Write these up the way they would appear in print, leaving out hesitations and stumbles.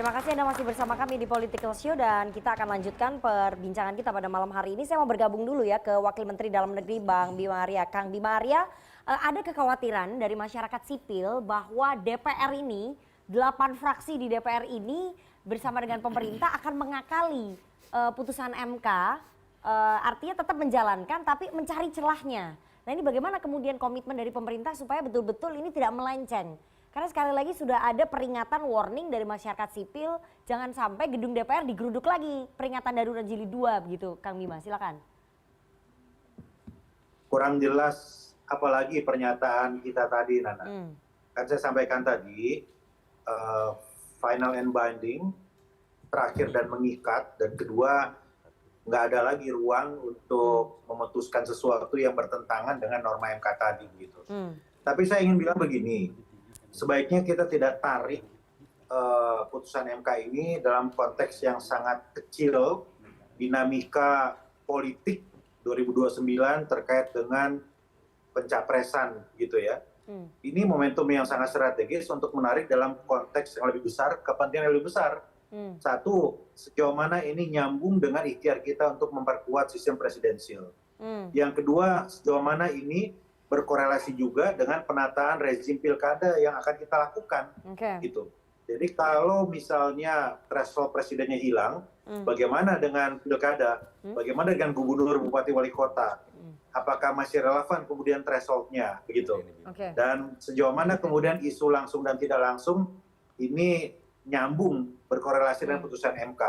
Terima kasih Anda masih bersama kami di Political Show dan kita akan lanjutkan perbincangan kita pada malam hari ini. Saya mau bergabung dulu ya ke Wakil Menteri Dalam Negeri Bang Bima Arya. Kang Bima Arya, ada kekhawatiran dari masyarakat sipil bahwa DPR ini, 8 fraksi di DPR ini bersama dengan pemerintah akan mengakali putusan MK, artinya tetap menjalankan tapi mencari celahnya. Nah ini bagaimana kemudian komitmen dari pemerintah supaya betul-betul ini tidak melenceng? Karena sekali lagi sudah ada peringatan warning dari masyarakat sipil, jangan sampai gedung DPR digeruduk lagi, peringatan darurat jilid 2 begitu, Kang Bima, silakan. Kurang jelas apalagi pernyataan kita tadi, Nana. Kan saya sampaikan tadi, final and binding, terakhir dan mengikat, dan kedua, nggak ada lagi ruang untuk memutuskan sesuatu yang bertentangan dengan norma MK tadi. Gitu. Tapi saya ingin bilang begini, sebaiknya kita tidak tarik putusan MK ini dalam konteks yang sangat kecil, dinamika politik 2029 terkait dengan pencapresan gitu ya. Ini momentum yang sangat strategis untuk menarik dalam konteks yang lebih besar, kepentingan yang lebih besar. Satu, sejauh mana ini nyambung dengan ikhtiar kita untuk memperkuat sistem presidensial. Yang kedua, sejauh mana ini berkorelasi juga dengan penataan rezim pilkada yang akan kita lakukan. Gitu. Jadi kalau misalnya threshold presidennya hilang, bagaimana dengan pilkada? Bagaimana dengan gubernur, bupati, wali kota? Apakah masih relevan kemudian thresholdnya? Begitu. Dan sejauh mana kemudian isu langsung dan tidak langsung ini nyambung berkorelasi dengan putusan MK.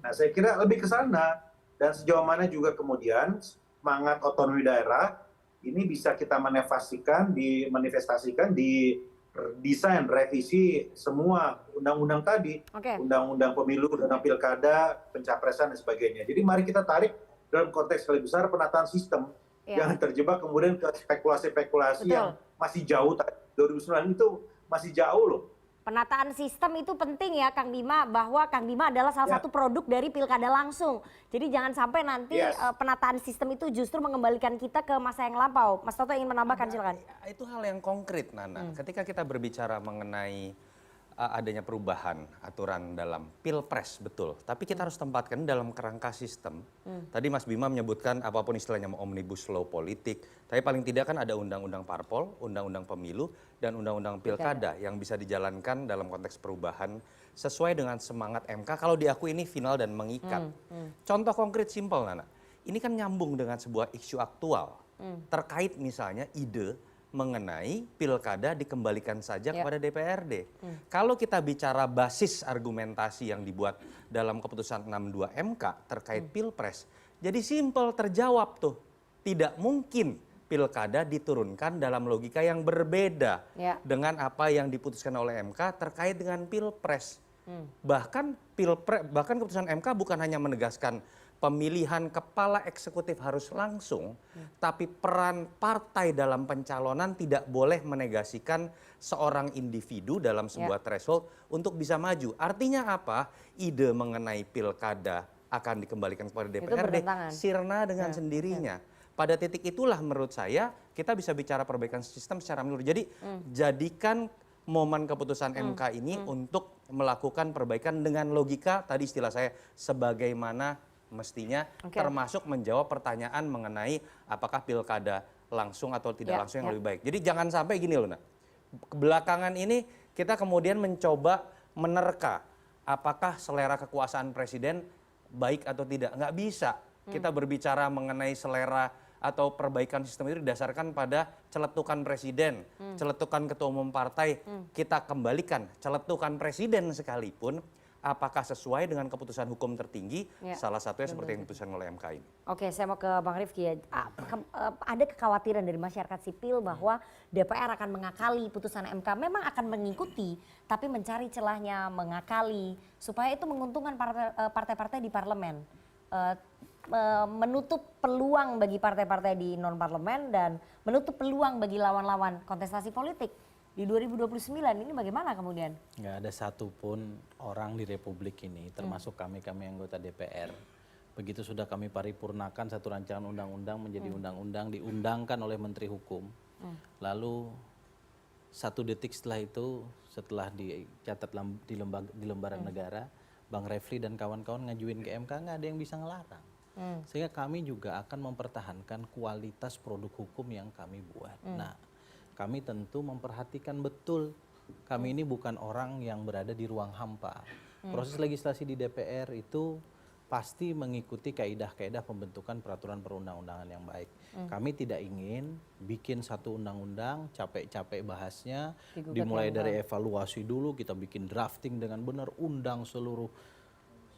Nah saya kira lebih ke sana. Dan sejauh mana juga kemudian semangat otonomi daerah ini bisa kita manifestasikan di desain revisi semua undang-undang tadi, undang-undang pemilu, undang pilkada, pencapresan dan sebagainya. Jadi mari kita tarik dalam konteks lebih besar penataan sistem, jangan terjebak kemudian ke spekulasi-spekulasi yang masih jauh. 2009 itu masih jauh loh. Penataan sistem itu penting ya Kang Bima, bahwa Kang Bima adalah salah satu produk dari pilkada langsung. Jadi jangan sampai nanti penataan sistem itu justru mengembalikan kita ke masa yang lampau. Mas Toto ingin menambahkan, silakan. Itu hal yang konkret, Nana. Ketika kita berbicara mengenai adanya perubahan aturan dalam pilpres, betul. Tapi kita harus tempatkan dalam kerangka sistem. Tadi Mas Bima menyebutkan apapun istilahnya omnibus law politik. Tapi paling tidak kan ada undang-undang parpol, undang-undang pemilu, dan undang-undang pilkada yang bisa dijalankan dalam konteks perubahan sesuai dengan semangat MK. Kalau diakui ini final dan mengikat. Contoh konkret simpel, Nana. Ini kan nyambung dengan sebuah isu aktual. Terkait misalnya ide mengenai pilkada dikembalikan saja kepada DPRD. Kalau kita bicara basis argumentasi yang dibuat dalam keputusan 62 MK terkait pilpres, jadi simpel terjawab tuh. Tidak mungkin pilkada diturunkan dalam logika yang berbeda dengan apa yang diputuskan oleh MK terkait dengan pilpres. Bahkan keputusan MK bukan hanya menegaskan pemilihan kepala eksekutif harus langsung, tapi peran partai dalam pencalonan tidak boleh menegasikan seorang individu dalam sebuah threshold untuk bisa maju. Artinya apa? Ide mengenai pilkada akan dikembalikan kepada DPRD sirna dengan sendirinya. Pada titik itulah menurut saya kita bisa bicara perbaikan sistem secara menyeluruh. Jadi jadikan momen keputusan MK ini untuk melakukan perbaikan dengan logika tadi istilah saya sebagaimana mestinya, termasuk menjawab pertanyaan mengenai apakah pilkada langsung atau tidak langsung yang lebih baik. Jadi jangan sampai gini loh, Nah. Belakangan ini kita kemudian mencoba menerka apakah selera kekuasaan presiden baik atau tidak. Nggak bisa kita berbicara mengenai selera atau perbaikan sistem itu didasarkan pada celetukan presiden, celetukan ketua umum partai. Kita kembalikan celetukan presiden sekalipun apakah sesuai dengan keputusan hukum tertinggi, salah satunya seperti yang diputuskan oleh MK ini. Oke, saya mau ke Bang Rifki ya. Ada kekhawatiran dari masyarakat sipil bahwa DPR akan mengakali putusan MK, memang akan mengikuti, tapi mencari celahnya, mengakali, supaya itu menguntungkan partai-partai di parlemen. Menutup peluang bagi partai-partai di non-parlemen dan menutup peluang bagi lawan-lawan kontestasi politik. Di 2029 ini bagaimana kemudian? Nggak ada satupun orang di Republik ini, termasuk kami anggota DPR. Begitu sudah kami paripurnakan satu rancangan undang-undang menjadi undang-undang, diundangkan oleh Menteri Hukum. Lalu 1 detik setelah itu, setelah dicatat di lembaran negara, Bang Refli dan kawan-kawan ngajuin ke MK, nggak ada yang bisa ngelarang. Sehingga kami juga akan mempertahankan kualitas produk hukum yang kami buat. Nah, kami tentu memperhatikan betul, kami ini bukan orang yang berada di ruang hampa. Proses legislasi di DPR itu pasti mengikuti kaidah-kaidah pembentukan peraturan perundang-undangan yang baik. Kami tidak ingin bikin satu undang-undang, capek-capek bahasnya, dimulai dari evaluasi dulu, kita bikin drafting dengan benar, undang seluruh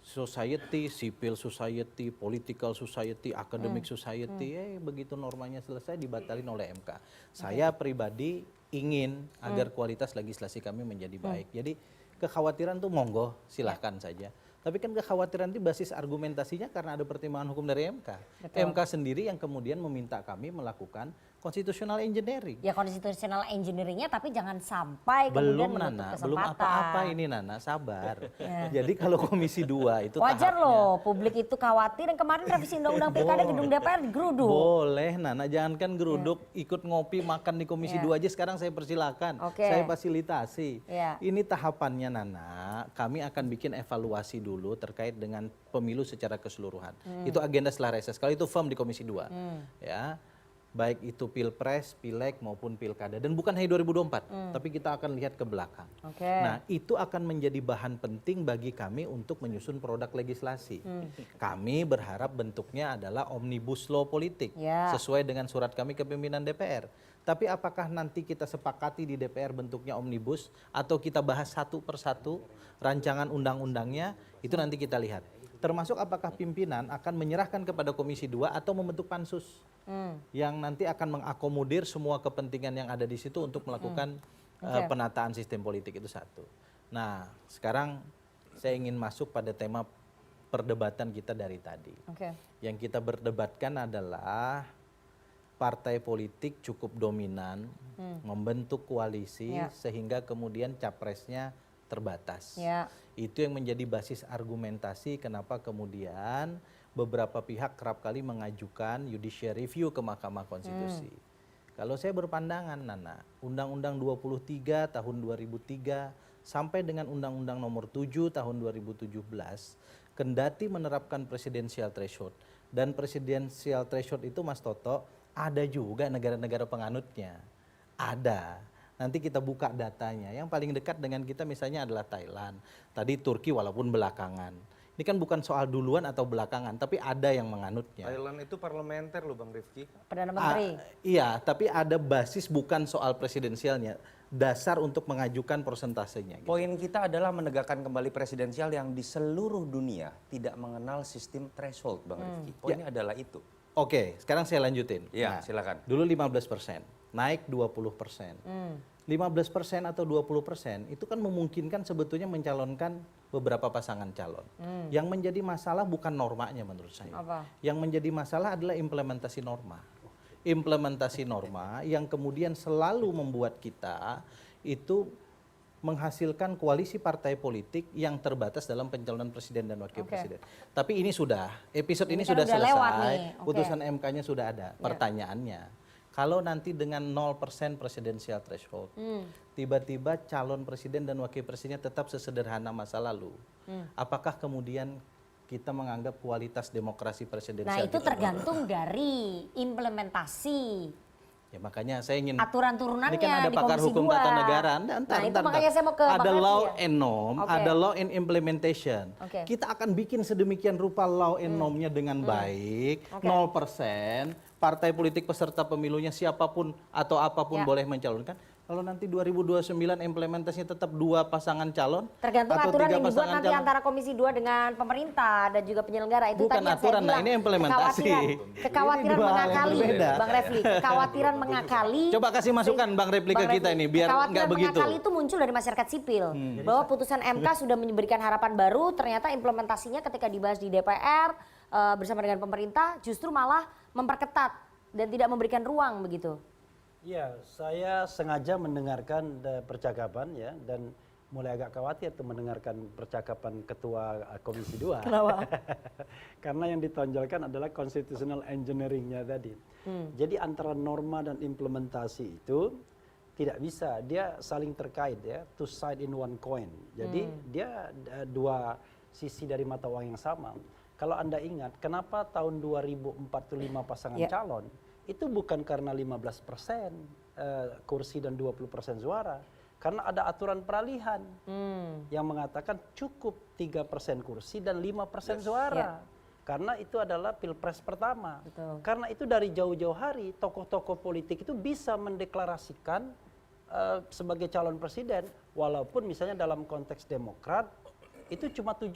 society, civil society, political society, academic society, begitu normanya selesai dibatalin oleh MK. Saya pribadi ingin agar kualitas legislasi kami menjadi baik. Jadi kekhawatiran tuh monggo, silahkan saja. Tapi kan kekhawatiran itu basis argumentasinya karena ada pertimbangan hukum dari MK. MK sendiri yang kemudian meminta kami melakukan constitutional engineering. Ya constitutional engineeringnya, tapi jangan sampai Belum kemudian menutup Nana, kesempatan. belum apa-apa ini Nana, sabar. Jadi kalau Komisi 2 itu Wajar tahapnya, loh, publik itu khawatir. Yang kemarin revisi undang-undang pilkada gedung DPR digeruduk. boleh Nana, jangankan geruduk, ikut ngopi makan di Komisi 2 aja sekarang saya persilakan. Saya fasilitasi. Ini tahapannya Nana, kami akan bikin evaluasi dulu terkait dengan pemilu secara keseluruhan. Itu agenda setelah reses. Kalau itu firm di Komisi 2. Ya. Baik itu pilpres, pileg maupun pilkada, dan bukan hanya 2024, tapi kita akan lihat ke belakang. Nah, itu akan menjadi bahan penting bagi kami untuk menyusun produk legislasi. Kami berharap bentuknya adalah omnibus law politik, sesuai dengan surat kami ke pimpinan DPR. Tapi apakah nanti kita sepakati di DPR bentuknya omnibus atau kita bahas satu persatu rancangan undang-undangnya, itu nanti kita lihat. Termasuk apakah pimpinan akan menyerahkan kepada Komisi 2 atau membentuk pansus yang nanti akan mengakomodir semua kepentingan yang ada di situ untuk melakukan penataan sistem politik, itu satu. Nah, sekarang saya ingin masuk pada tema perdebatan kita dari tadi. Yang kita berdebatkan adalah partai politik cukup dominan membentuk koalisi sehingga kemudian capresnya terbatas. Itu yang menjadi basis argumentasi kenapa kemudian beberapa pihak kerap kali mengajukan judicial review ke Mahkamah Konstitusi. Kalau saya berpandangan Nana, Undang-Undang 23 tahun 2003 sampai dengan Undang-Undang nomor 7 tahun 2017 kendati menerapkan presidensial threshold, dan presidensial threshold itu Mas Toto ada juga negara-negara penganutnya. Ada. Nanti kita buka datanya. Yang paling dekat dengan kita misalnya adalah Thailand. Tadi Turki walaupun belakangan. Ini kan bukan soal duluan atau belakangan, tapi ada yang menganutnya. Thailand itu parlementer loh Bang Rifki. Perdana Menteri. Iya, tapi ada basis bukan soal presidensialnya. Dasar untuk mengajukan persentasenya. Gitu. Poin kita adalah menegakkan kembali presidensial yang di seluruh dunia tidak mengenal sistem threshold Bang Rifki. Poinnya adalah itu. Oke, sekarang saya lanjutin. Iya, silakan. Dulu 15%, naik 20%. 15% atau 20% itu kan memungkinkan sebetulnya mencalonkan beberapa pasangan calon. Yang menjadi masalah bukan normanya menurut saya. Yang menjadi masalah adalah implementasi norma. Implementasi norma yang kemudian selalu membuat kita itu menghasilkan koalisi partai politik yang terbatas dalam pencalonan presiden dan wakil presiden. Tapi ini sudah, episode ini sudah selesai, putusan MK-nya sudah ada. Pertanyaannya, kalau nanti dengan 0% presidensial threshold, tiba-tiba calon presiden dan wakil presidennya tetap sesederhana masa lalu, apakah kemudian kita menganggap kualitas demokrasi presidensial? Nah, itu tergantung dari implementasi. Ya makanya saya ingin aturan turunannya ini kan ada di pakar Komisi hukum 2. tata negara. Itu makanya saya mau ke Bang ada Refli law ya. and norm, ada law and implementation. Kita akan bikin sedemikian rupa law and normnya dengan baik, 0%, partai politik peserta pemilunya siapapun atau apapun boleh mencalonkan. Kalau nanti 2029 implementasinya tetap 2 pasangan calon, tergantung atau aturan 3 yang dibuat pasangan nanti calon. antara Komisi 2 dengan pemerintah dan juga penyelenggara. Itu Bukan tadi yang aturan, saya bilang, nah ini implementasi. kekhawatiran Ini dua hal yang mengakali, berbeda. Bang Refli. Kekhawatiran mengakali. Coba kasih masukan Bang Refli ke kita ini biar nggak begitu. Kekhawatiran mengakali itu muncul dari masyarakat sipil. Bahwa putusan MK sudah memberikan harapan baru, ternyata implementasinya ketika dibahas di DPR bersama dengan pemerintah justru malah memperketat dan tidak memberikan ruang begitu. Ya, saya sengaja mendengarkan percakapan ya, dan mulai agak khawatir tuh mendengarkan percakapan Ketua Komisi 2. Kenapa? Karena yang ditonjolkan adalah constitutional engineering-nya tadi. Jadi antara norma dan implementasi itu Tidak bisa, dia saling terkait ya, two side in one coin. Jadi dia dua sisi dari mata uang yang sama. Kalau Anda ingat, kenapa tahun 2045 pasangan calon itu bukan karena 15% kursi dan 20% suara, karena ada aturan peralihan yang mengatakan cukup 3% kursi dan 5% suara. Karena itu adalah pilpres pertama. Betul. Karena itu dari jauh-jauh hari tokoh-tokoh politik itu bisa mendeklarasikan sebagai calon presiden, walaupun misalnya dalam konteks Demokrat itu cuma 7%.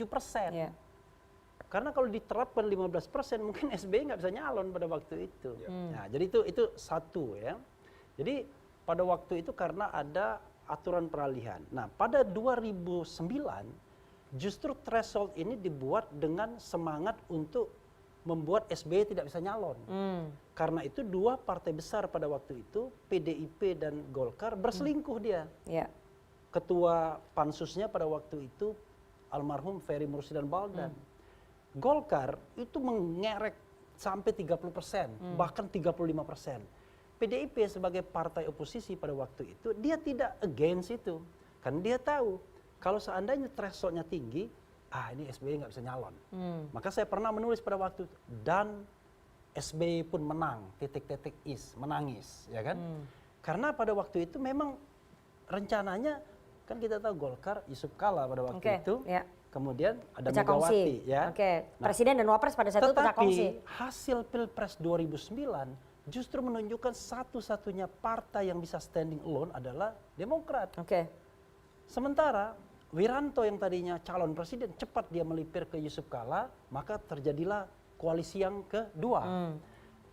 Karena kalau diterapkan 15% mungkin SBY nggak bisa nyalon pada waktu itu. Nah, jadi itu satu ya. Jadi pada waktu itu karena ada aturan peralihan. Nah, pada 2009 justru threshold ini dibuat dengan semangat untuk membuat SBY tidak bisa nyalon. Karena itu dua partai besar pada waktu itu, PDIP dan Golkar, berselingkuh dia. Ketua pansusnya pada waktu itu almarhum Ferry Mursidan Baldan. Golkar itu mengerek sampai 30%, bahkan 35%. PDIP sebagai partai oposisi pada waktu itu, dia tidak against itu. Kan dia tahu, kalau seandainya thresholdnya tinggi, ini SBY nggak bisa nyalon. Maka saya pernah menulis pada waktu itu, dan SBY pun menang, menangis, ya kan? Karena pada waktu itu memang rencananya, kan kita tahu Golkar, Yusuf Kala pada waktu itu, kemudian ada Megawati, ya. Presiden dan Wapres pada saat itu pecah kongsi. Tetapi hasil Pilpres 2009 justru menunjukkan satu-satunya partai yang bisa standing alone adalah Demokrat. Sementara Wiranto yang tadinya calon presiden cepat dia melipir ke Yusuf Kala, maka terjadilah koalisi yang kedua.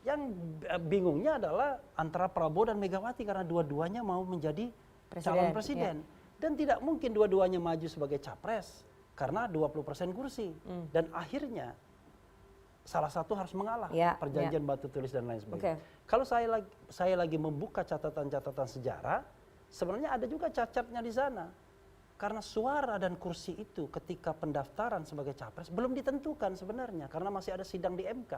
Yang bingungnya adalah antara Prabowo dan Megawati karena dua-duanya mau menjadi calon presiden. Dan tidak mungkin dua-duanya maju sebagai capres karena 20% kursi. Dan akhirnya salah satu harus mengalah, perjanjian batu tulis dan lain sebagainya. Kalau saya lagi membuka catatan-catatan sejarah, sebenarnya ada juga cacatnya di sana. Karena suara dan kursi itu ketika pendaftaran sebagai capres belum ditentukan sebenarnya karena masih ada sidang di MK.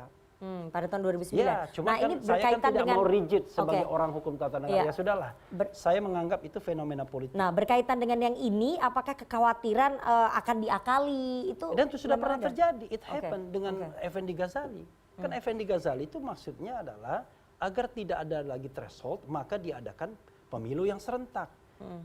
Pada tahun 2009. Ya, cuma nah, kan ini saya kan tidak mau rigid sebagai Oke. orang hukum tata negara. Ya sudahlah, saya menganggap itu fenomena politik. Nah, berkaitan dengan yang ini, apakah kekhawatiran akan diakali itu? Dan itu sudah pernah ada? terjadi. It happened dengan Effendi Ghazali. Kan Effendi Ghazali itu maksudnya adalah agar tidak ada lagi threshold, maka diadakan pemilu yang serentak.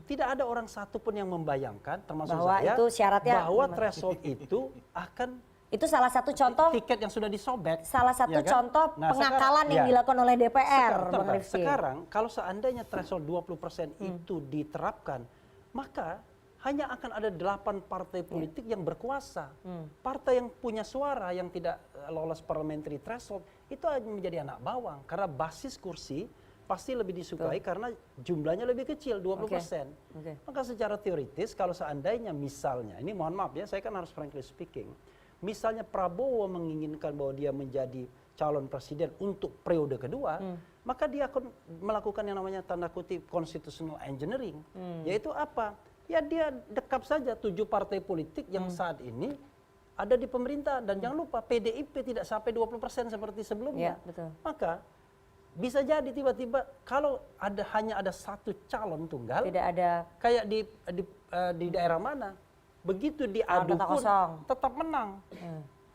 Tidak ada orang satu pun yang membayangkan, termasuk bahwa saya, itu syaratnya bahwa threshold itu akan itu salah satu contoh tiket yang sudah disobek. Salah satu ya kan? contoh Nah, pengakalan yang dilakukan oleh DPR, Bang Rifki. Sekarang kalau seandainya threshold 20% itu diterapkan, maka hanya akan ada 8 partai politik yang berkuasa. Partai yang punya suara yang tidak lolos parliamentary threshold itu akan menjadi anak bawang karena basis kursi pasti lebih disukai karena jumlahnya lebih kecil, 20%. Maka secara teoritis kalau seandainya misalnya, ini mohon maaf ya, saya kan harus frankly speaking, misalnya Prabowo menginginkan bahwa dia menjadi calon presiden untuk periode kedua, maka dia akan melakukan yang namanya tanda kutip constitutional engineering, yaitu apa? Ya dia dekap saja 7 partai politik yang saat ini ada di pemerintah dan jangan lupa PDIP tidak sampai 20% seperti sebelumnya. Maka bisa jadi tiba-tiba kalau hanya ada satu calon tunggal, tidak ada kayak di daerah mana, begitu diadu pun tetap menang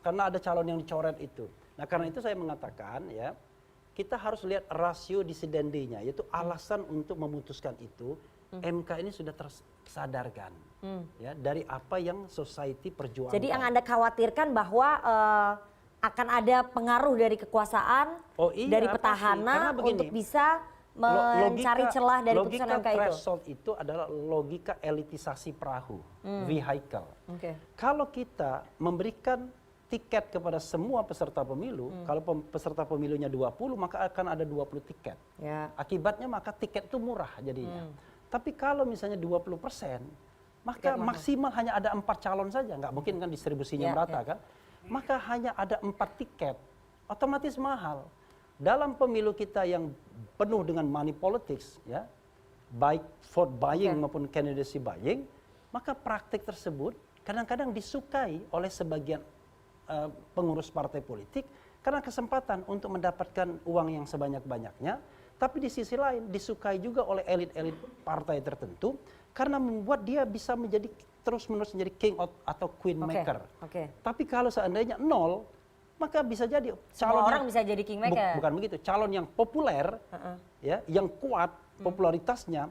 karena ada calon yang dicoret itu. Nah karena itu saya mengatakan ya kita harus lihat rasio disidendinya, yaitu alasan untuk memutuskan itu. MK ini sudah tersadarkan ya dari apa yang society perjuangkan. Jadi yang Anda khawatirkan bahwa akan ada pengaruh dari kekuasaan, dari petahana untuk bisa mencari celah dari putusan MK itu. Logika threshold itu adalah logika elitisasi perahu, vehicle. Kalau kita memberikan tiket kepada semua peserta pemilu, kalau peserta pemilunya 20, maka akan ada 20 tiket. Akibatnya maka tiket itu murah jadinya. Tapi kalau misalnya 20%, maka maksimal hanya ada 4 calon saja, nggak mungkin kan distribusinya merata kan? Maka hanya ada 4 tiket, otomatis mahal. Dalam pemilu kita yang penuh dengan money politics, ya, baik vote buying maupun candidacy buying, maka praktik tersebut kadang-kadang disukai oleh sebagian pengurus partai politik karena kesempatan untuk mendapatkan uang yang sebanyak-banyaknya tapi di sisi lain disukai juga oleh elit-elit partai tertentu karena membuat dia bisa menjadi terus-menerus menjadi king atau queen maker. Tapi kalau seandainya 0, maka bisa jadi calon orang bisa jadi kingmaker. Bukan begitu, calon yang populer, ya, yang kuat popularitasnya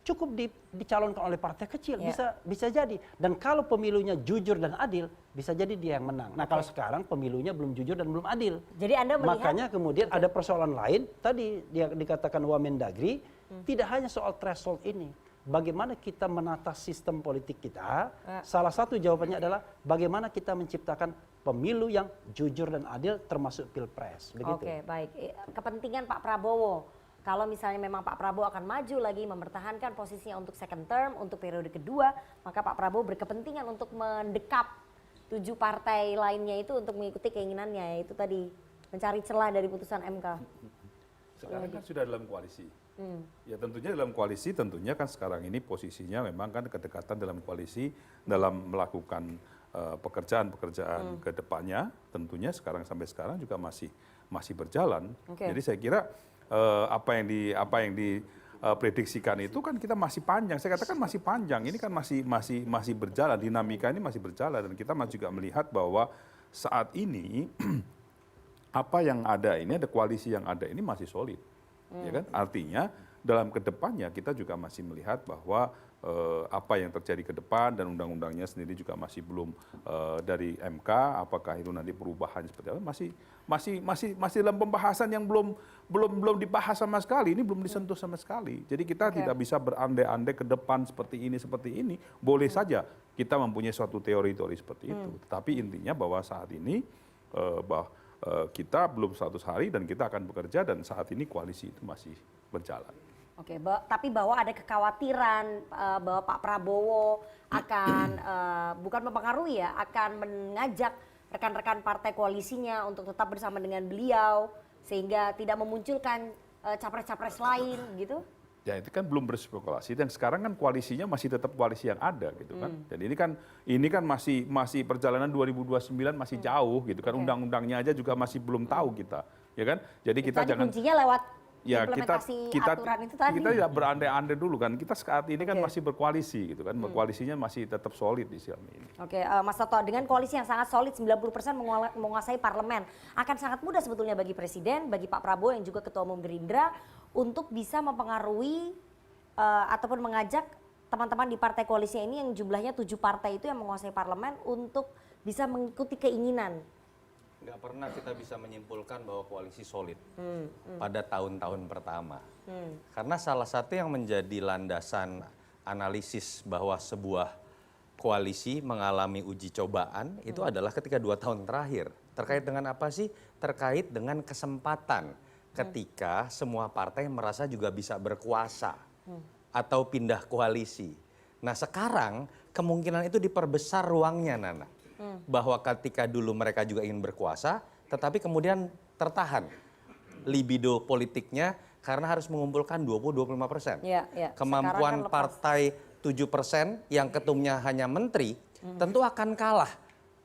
cukup dicalonkan oleh partai kecil, bisa jadi. Dan kalau pemilunya jujur dan adil, bisa jadi dia yang menang. Nah, kalau sekarang pemilunya belum jujur dan belum adil. Jadi Anda melihat, makanya kemudian ada persoalan lain. Tadi dia dikatakan Wamendagri, tidak hanya soal threshold ini. Bagaimana kita menata sistem politik kita? Salah satu jawabannya adalah bagaimana kita menciptakan pemilu yang jujur dan adil, termasuk pilpres. Begitu. Oke, baik. Kepentingan Pak Prabowo. Kalau misalnya memang Pak Prabowo akan maju lagi mempertahankan posisinya untuk second term, untuk periode kedua, maka Pak Prabowo berkepentingan untuk mendekap 7 partai lainnya itu untuk mengikuti keinginannya, yaitu tadi mencari celah dari putusan MK. Sekarang kan sudah dalam koalisi. Ya tentunya dalam koalisi, tentunya kan sekarang ini posisinya memang kan kedekatan dalam koalisi dalam melakukan pekerjaan-pekerjaan ke depannya, tentunya sampai sekarang juga masih berjalan. Jadi saya kira apa yang diprediksikan itu kan kita masih panjang. Saya katakan masih panjang. Ini kan masih berjalan, dinamika ini masih berjalan, dan kita juga melihat bahwa saat ini apa yang ada ini, ada koalisi yang ada ini masih solid. Ya kan? Artinya dalam kedepannya kita juga masih melihat bahwa apa yang terjadi ke depan dan undang-undangnya sendiri juga masih belum dari MK, apakah itu nanti perubahan seperti apa, masih dalam pembahasan yang belum dibahas sama sekali, ini belum disentuh sama sekali. Jadi kita tidak bisa berandai-andai ke depan seperti ini. Boleh saja kita mempunyai suatu teori-teori seperti itu, tetapi intinya bahwa saat ini kita belum 100 hari dan kita akan bekerja, dan saat ini koalisi itu masih berjalan. Oke, tapi bahwa ada kekhawatiran bahwa Pak Prabowo akan bukan mempengaruhi ya, akan mengajak rekan-rekan partai koalisinya untuk tetap bersama dengan beliau sehingga tidak memunculkan capres-capres lain gitu. Ya itu kan belum berspekulasi, dan sekarang kan koalisinya masih tetap koalisi yang ada gitu kan. Dan ini kan masih perjalanan 2029 masih jauh gitu kan. Undang-undangnya aja juga masih belum tahu kita, ya kan. Jadi kita tadi jangan kuncinya lewat ya implementasi aturan itu tadi. Kita tidak berandai-andai dulu kan. Kita saat ini kan masih berkoalisi gitu kan. Koalisinya masih tetap solid di sini. Oke, Mas Toto, dengan koalisi yang sangat solid 90% menguasai parlemen, akan sangat mudah sebetulnya bagi Presiden, bagi Pak Prabowo yang juga Ketua Umum Gerindra untuk bisa mempengaruhi ataupun mengajak teman-teman di partai koalisi ini yang jumlahnya 7 partai itu yang menguasai parlemen untuk bisa mengikuti keinginan. Nggak pernah kita bisa menyimpulkan bahwa koalisi solid pada tahun-tahun pertama. Karena salah satu yang menjadi landasan analisis bahwa sebuah koalisi mengalami uji cobaan itu adalah ketika 2 tahun terakhir. Terkait dengan apa sih? Terkait dengan kesempatan ketika semua partai merasa juga bisa berkuasa atau pindah koalisi. Nah sekarang kemungkinan itu diperbesar ruangnya, Nana. Bahwa ketika dulu mereka juga ingin berkuasa, tetapi kemudian tertahan libido politiknya karena harus mengumpulkan 20-25%. Kemampuan partai 7% yang ketumnya hanya menteri, tentu akan kalah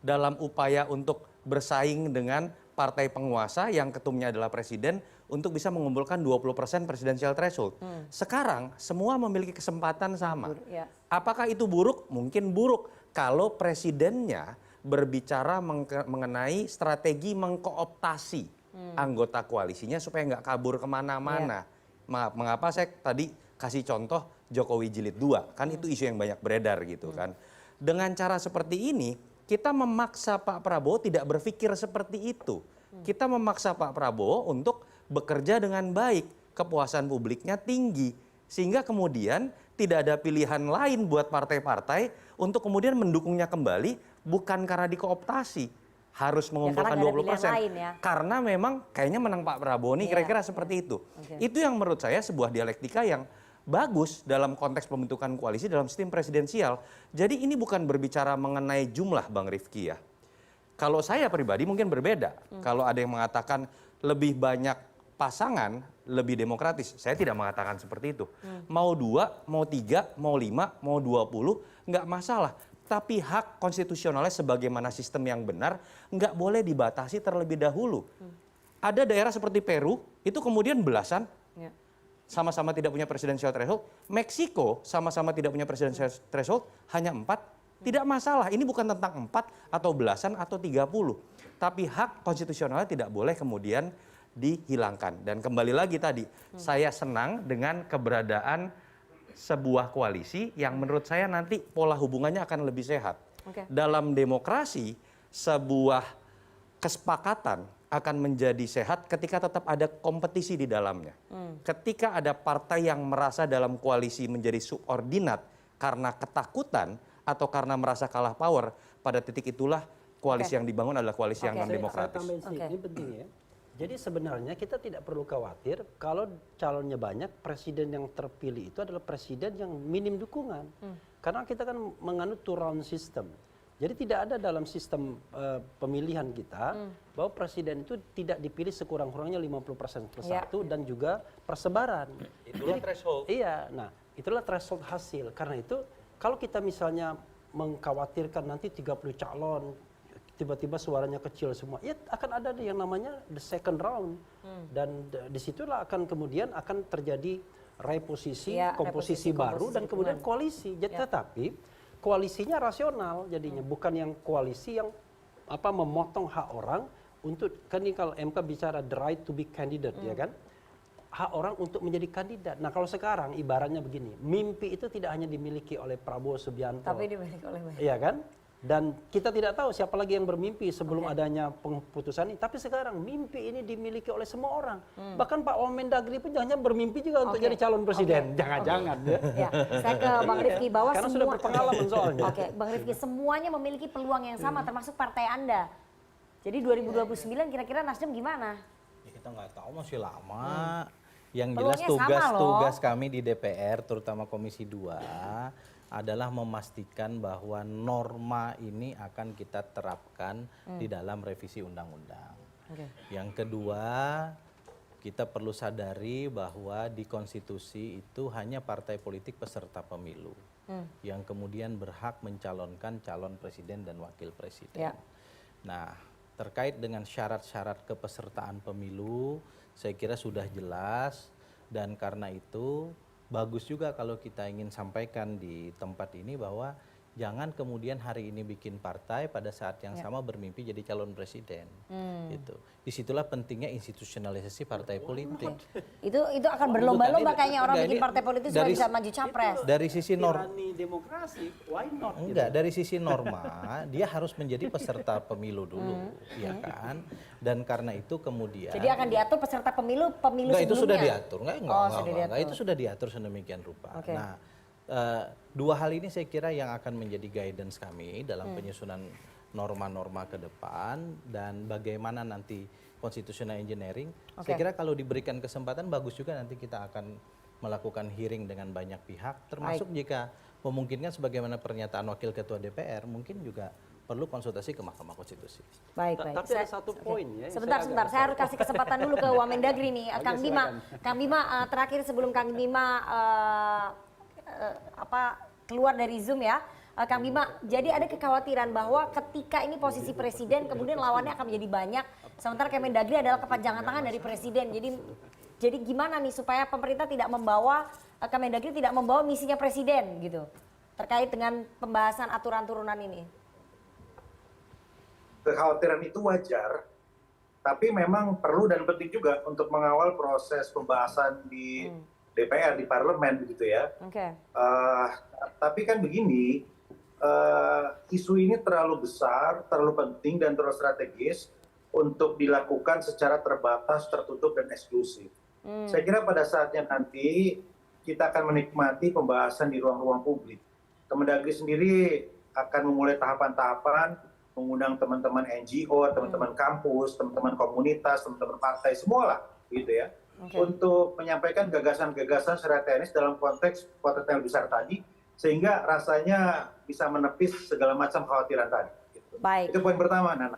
dalam upaya untuk bersaing dengan partai penguasa yang ketumnya adalah presiden untuk bisa mengumpulkan 20% presidensial threshold. Sekarang semua memiliki kesempatan sama. Apakah itu buruk? Mungkin buruk kalau presidennya berbicara mengenai strategi mengkooptasi anggota koalisinya supaya nggak kabur kemana-mana. Mengapa saya tadi kasih contoh Jokowi Jilid 2, kan itu isu yang banyak beredar gitu kan. Dengan cara seperti ini, kita memaksa Pak Prabowo tidak berpikir seperti itu. Kita memaksa Pak Prabowo untuk bekerja dengan baik, kepuasan publiknya tinggi. Sehingga kemudian tidak ada pilihan lain buat partai-partai untuk kemudian mendukungnya kembali, bukan karena dikooptasi. Harus mengumpulkan 20%. Karena memang kayaknya menang Pak Prabowo nih, kira-kira seperti itu. Itu yang menurut saya sebuah dialektika yang bagus dalam konteks pembentukan koalisi dalam sistem presidensial. Jadi ini bukan berbicara mengenai jumlah Bang Rifki ya. Kalau saya pribadi mungkin berbeda. Kalau ada yang mengatakan lebih banyak pasangan, lebih demokratis. Saya tidak mengatakan seperti itu. Mau 2, mau 3, mau 5, mau 20, nggak masalah. Tapi hak konstitusionalnya sebagaimana sistem yang benar, nggak boleh dibatasi terlebih dahulu. Ada daerah seperti Peru, itu kemudian belasan sama-sama tidak punya presidensial threshold. Meksiko sama-sama tidak punya presidensial threshold, hanya 4. Tidak masalah, ini bukan tentang 4 atau belasan atau 30. Tapi hak konstitusionalnya tidak boleh kemudian dihilangkan. Dan kembali lagi tadi, saya senang dengan keberadaan sebuah koalisi yang menurut saya nanti pola hubungannya akan lebih sehat. Dalam demokrasi, sebuah kesepakatan akan menjadi sehat ketika tetap ada kompetisi di dalamnya. Ketika ada partai yang merasa dalam koalisi menjadi subordinat karena ketakutan atau karena merasa kalah power, pada titik itulah koalisi yang dibangun adalah koalisi yang non-demokratis. Ini penting ya. Jadi sebenarnya kita tidak perlu khawatir kalau calonnya banyak, presiden yang terpilih itu adalah presiden yang minim dukungan. Karena kita kan menganut two round system. Jadi tidak ada dalam sistem pemilihan kita bahwa presiden itu tidak dipilih sekurang-kurangnya 50% plus satu dan juga persebaran. Itulah threshold. Iya, nah itulah threshold hasil. Karena itu kalau kita misalnya mengkhawatirkan nanti 30 calon, tiba-tiba suaranya kecil semua, ya akan ada yang namanya the second round. Dan disitulah akan kemudian akan terjadi reposisi, komposisi baru, dan kemudian koalisi. Jadi tetapi koalisinya rasional jadinya, bukan yang koalisi yang memotong hak orang untuk, kan ini kalau MK bicara the right to be candidate, ya kan? Hak orang untuk menjadi kandidat. Nah kalau sekarang ibaratnya begini, mimpi itu tidak hanya dimiliki oleh Prabowo Subianto. Tapi dimiliki oleh banyak. Iya kan? Dan kita tidak tahu siapa lagi yang bermimpi sebelum adanya keputusan ini. Tapi sekarang mimpi ini dimiliki oleh semua orang. Bahkan Pak Wamendagri pun jangan bermimpi juga untuk jadi calon presiden. Jangan-jangan. Ya, saya ke Bang Rifki bahwa karena sudah berpengalaman soalnya. Bang Rifki, semuanya memiliki peluang yang sama termasuk partai Anda. Jadi 2029 kira-kira Nasdem gimana? Ya, kita nggak tahu, masih lama. Yang jelas tugas kami di DPR, terutama Komisi 2, adalah memastikan bahwa norma ini akan kita terapkan di dalam revisi undang-undang. Yang kedua, kita perlu sadari bahwa di konstitusi itu hanya partai politik peserta pemilu yang kemudian berhak mencalonkan calon presiden dan wakil presiden. Nah, terkait dengan syarat-syarat kepesertaan pemilu, saya kira sudah jelas, dan karena itu bagus juga kalau kita ingin sampaikan di tempat ini bahwa jangan kemudian hari ini bikin partai pada saat yang sama bermimpi jadi calon presiden. Gitu. Disitulah pentingnya institusionalisasi partai politik. Itu akan berlomba-lomba kayaknya orang bikin partai politik supaya bisa maju capres. Dari sisi demokrasi, why not? Enggak, dari sisi norma dia harus menjadi peserta pemilu dulu, ya kan? Dan karena itu kemudian jadi akan diatur peserta pemilu sebelumnya. Itu sudah diatur, enggak, itu sudah diatur sedemikian rupa. Nah, dua hal ini saya kira yang akan menjadi guidance kami dalam penyusunan norma-norma ke depan, dan bagaimana nanti constitutional engineering. Saya kira kalau diberikan kesempatan bagus juga nanti kita akan melakukan hearing dengan banyak pihak, termasuk jika memungkinkan sebagaimana pernyataan Wakil Ketua DPR, mungkin juga perlu konsultasi ke Mahkamah Konstitusi. Baik. Tapi ada satu poin ya. Sebentar, saya harus kasih kesempatan dulu ke Wamendagri nih, Kang Bima. Kang Bima, terakhir sebelum Kang Bima keluar dari Zoom ya, Kang Bima. Jadi ada kekhawatiran bahwa ketika ini posisi presiden, kemudian lawannya akan menjadi banyak, sementara Kemendagri adalah kepanjangan tangan dari presiden. Jadi gimana nih supaya pemerintah tidak membawa Kemendagri tidak membawa misinya presiden gitu terkait dengan pembahasan aturan turunan ini? Kekhawatiran itu wajar, tapi memang perlu dan penting juga untuk mengawal proses pembahasan di DPR, di parlemen begitu ya. Tapi kan begini, isu ini terlalu besar, terlalu penting dan terlalu strategis untuk dilakukan secara terbatas, tertutup dan eksklusif. Saya kira pada saatnya nanti kita akan menikmati pembahasan di ruang-ruang publik. Kemendagri sendiri akan memulai tahapan-tahapan, mengundang teman-teman NGO, teman-teman kampus, teman-teman komunitas, teman-teman partai, semualah gitu ya. Untuk menyampaikan gagasan-gagasan secara teknis dalam konteks potensi yang besar tadi, sehingga rasanya bisa menepis segala macam kekhawatiran tadi. Gitu. Baik. Itu poin pertama, Nana.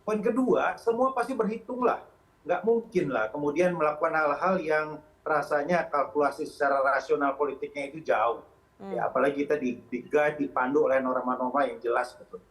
Poin kedua, semua pasti berhitung lah. Nggak mungkin lah kemudian melakukan hal-hal yang rasanya kalkulasi secara rasional politiknya itu jauh. Ya, apalagi kita dipandu oleh norma-norma yang jelas betul.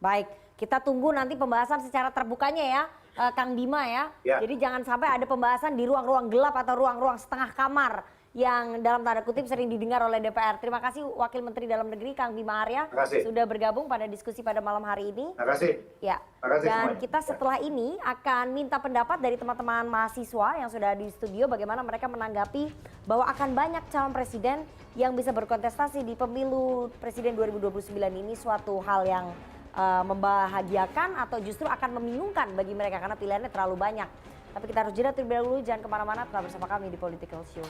Baik, kita tunggu nanti pembahasan secara terbukanya ya. Kang Bima ya. Ya. Jadi jangan sampai ada pembahasan di ruang-ruang gelap atau ruang-ruang setengah kamar yang dalam tanda kutip sering didengar oleh DPR. Terima kasih Wakil Menteri Dalam Negeri Kang Bima Arya sudah bergabung pada diskusi pada malam hari ini. Terima kasih. Ya. Terima kasih Dan semuanya. kita setelah ini akan minta pendapat dari teman-teman mahasiswa yang sudah di studio bagaimana mereka menanggapi bahwa akan banyak calon presiden yang bisa berkontestasi di pemilu presiden 2029 ini, suatu hal yang membahagiakan atau justru akan membingungkan bagi mereka karena pilihannya terlalu banyak. Tapi kita harus jeda terlebih dahulu, jangan kemana-mana, tetap bersama kami di Political Show.